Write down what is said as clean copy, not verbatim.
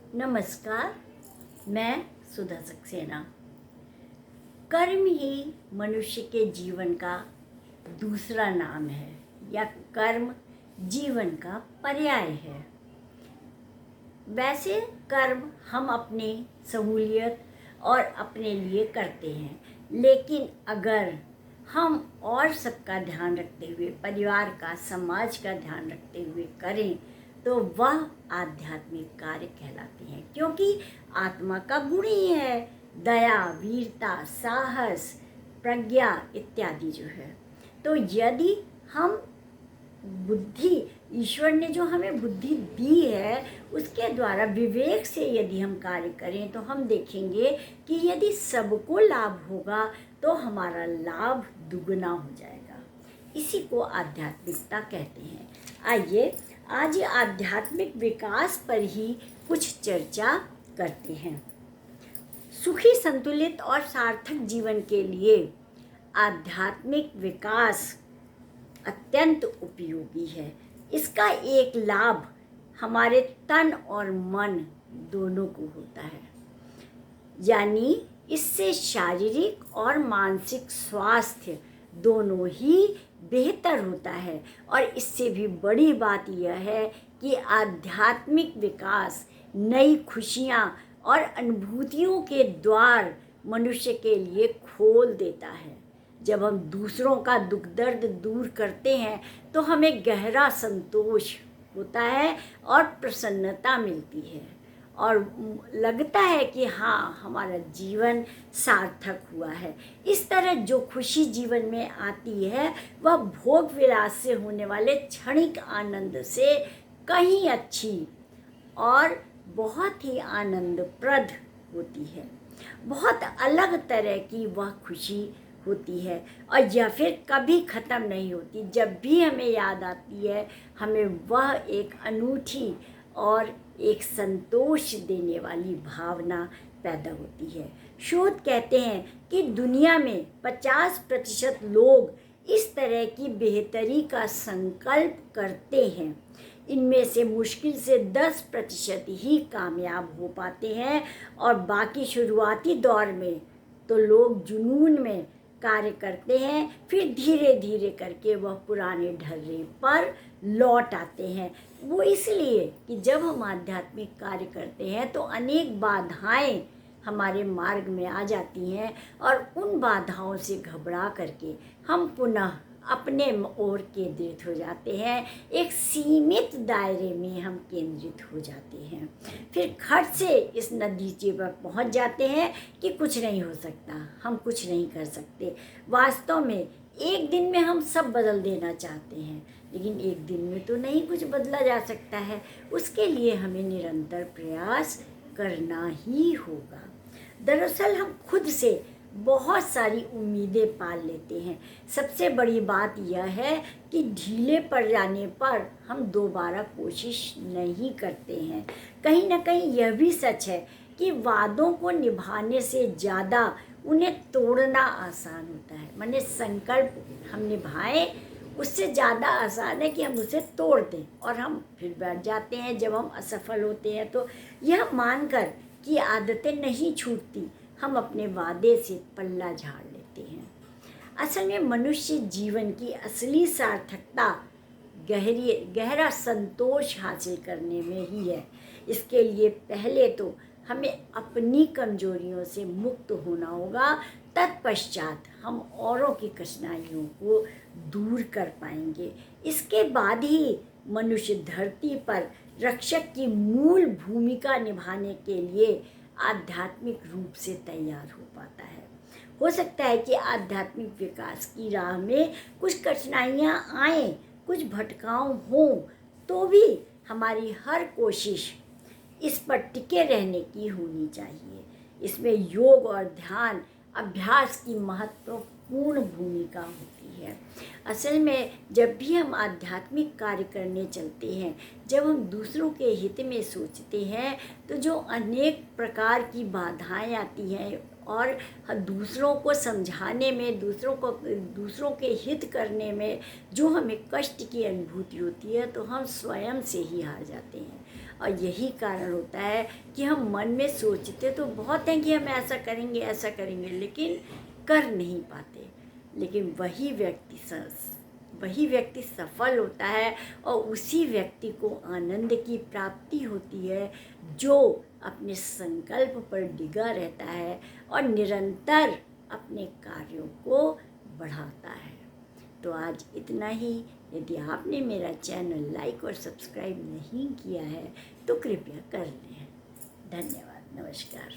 नमस्कार। मैं सुधा सक्सेना। कर्म ही मनुष्य के जीवन का दूसरा नाम है या कर्म जीवन का पर्याय है। वैसे कर्म हम अपनी सहूलियत और अपने लिए करते हैं, लेकिन अगर हम और सबका ध्यान रखते हुए, परिवार का, समाज का ध्यान रखते हुए करें तो वह आध्यात्मिक कार्य कहलाते हैं, क्योंकि आत्मा का गुण ही है दया, वीरता, साहस, प्रज्ञा इत्यादि जो है। तो यदि हम बुद्धि, ईश्वर ने जो हमें बुद्धि दी है, उसके द्वारा विवेक से यदि हम कार्य करें तो हम देखेंगे कि यदि सबको लाभ होगा तो हमारा लाभ दुगना हो जाएगा। इसी को आध्यात्मिकता कहते हैं। आइए आज आध्यात्मिक विकास पर ही कुछ चर्चा करते हैं। सुखी, संतुलित और सार्थक जीवन के लिए आध्यात्मिक विकास अत्यंत उपयोगी है। इसका एक लाभ हमारे तन और मन दोनों को होता है, यानी इससे शारीरिक और मानसिक स्वास्थ्य दोनों ही बेहतर होता है। और इससे भी बड़ी बात यह है कि आध्यात्मिक विकास नई खुशियाँ और अनुभूतियों के द्वार मनुष्य के लिए खोल देता है। जब हम दूसरों का दुख दर्द दूर करते हैं तो हमें गहरा संतोष होता है और प्रसन्नता मिलती है और लगता है कि हाँ, हमारा जीवन सार्थक हुआ है। इस तरह जो खुशी जीवन में आती है वह भोग विलास से होने वाले क्षणिक आनंद से कहीं अच्छी और बहुत ही आनंदप्रद होती है। बहुत अलग तरह की वह खुशी होती है और यह फिर कभी ख़त्म नहीं होती। जब भी हमें याद आती है, हमें वह एक अनूठी और एक संतोष देने वाली भावना पैदा होती है। शोध कहते हैं कि दुनिया में 50% लोग इस तरह की बेहतरी का संकल्प करते हैं। इनमें से मुश्किल से 10% ही कामयाब हो पाते हैं और बाकी शुरुआती दौर में तो लोग जुनून में कार्य करते हैं, फिर धीरे धीरे करके वह पुराने ढर्रे पर लौट आते हैं। वो इसलिए कि जब हम आध्यात्मिक कार्य करते हैं तो अनेक बाधाएं हमारे मार्ग में आ जाती हैं और उन बाधाओं से घबरा करके हम पुनः अपने ओर केंद्रित हो जाते हैं। एक सीमित दायरे में हम केंद्रित हो जाते हैं, फिर खट से इस नतीजे पर पहुंच जाते हैं कि कुछ नहीं हो सकता, हम कुछ नहीं कर सकते। वास्तव में एक दिन में हम सब बदल देना चाहते हैं, लेकिन एक दिन में तो नहीं कुछ बदला जा सकता है। उसके लिए हमें निरंतर प्रयास करना ही होगा। दरअसल हम खुद से बहुत सारी उम्मीदें पाल लेते हैं। सबसे बड़ी बात यह है कि ढीले पड़ जाने पर हम दोबारा कोशिश नहीं करते हैं। कहीं ना कहीं यह भी सच है कि वादों को निभाने से ज़्यादा उन्हें तोड़ना आसान होता है। माने संकल्प हम निभाएं, उससे ज़्यादा आसान है कि हम उसे तोड़ दें और हम फिर बैठ जाते हैं। जब हम असफल होते हैं तो यह मानकर कि आदतें नहीं छूटती, हम अपने वादे से पल्ला झाड़ लेते हैं। असल में मनुष्य जीवन की असली सार्थकता गहरा संतोष हासिल करने में ही है। इसके लिए पहले तो हमें अपनी कमजोरियों से मुक्त होना होगा, तत्पश्चात हम औरों की कठिनाइयों को दूर कर पाएंगे। इसके बाद ही मनुष्य धरती पर रक्षक की मूल भूमिका निभाने के लिए आध्यात्मिक रूप से तैयार हो पाता है। हो सकता है कि आध्यात्मिक विकास की राह में कुछ कठिनाइयाँ आएँ, कुछ भटकाव हों, तो भी हमारी हर कोशिश इस पर टिके रहने की होनी चाहिए। इसमें योग और ध्यान अभ्यास की महत्वपूर्ण भूमिका होती है। असल में जब भी हम आध्यात्मिक कार्य करने चलते हैं, जब हम दूसरों के हित में सोचते हैं, तो जो अनेक प्रकार की बाधाएं आती हैं और दूसरों को समझाने में, दूसरों के हित करने में जो हमें कष्ट की अनुभूति होती है, तो हम स्वयं से ही हार जाते हैं। और यही कारण होता है कि हम मन में सोचते तो बहुत हैं कि हम ऐसा करेंगे, लेकिन कर नहीं पाते। लेकिन वही व्यक्ति सफल होता है और उसी व्यक्ति को आनंद की प्राप्ति होती है जो अपने संकल्प पर डिगा रहता है और निरंतर अपने कार्यों को बढ़ाता है। तो आज इतना ही। यदि आपने मेरा चैनल लाइक और सब्सक्राइब नहीं किया है तो कृपया कर लें। धन्यवाद। नमस्कार।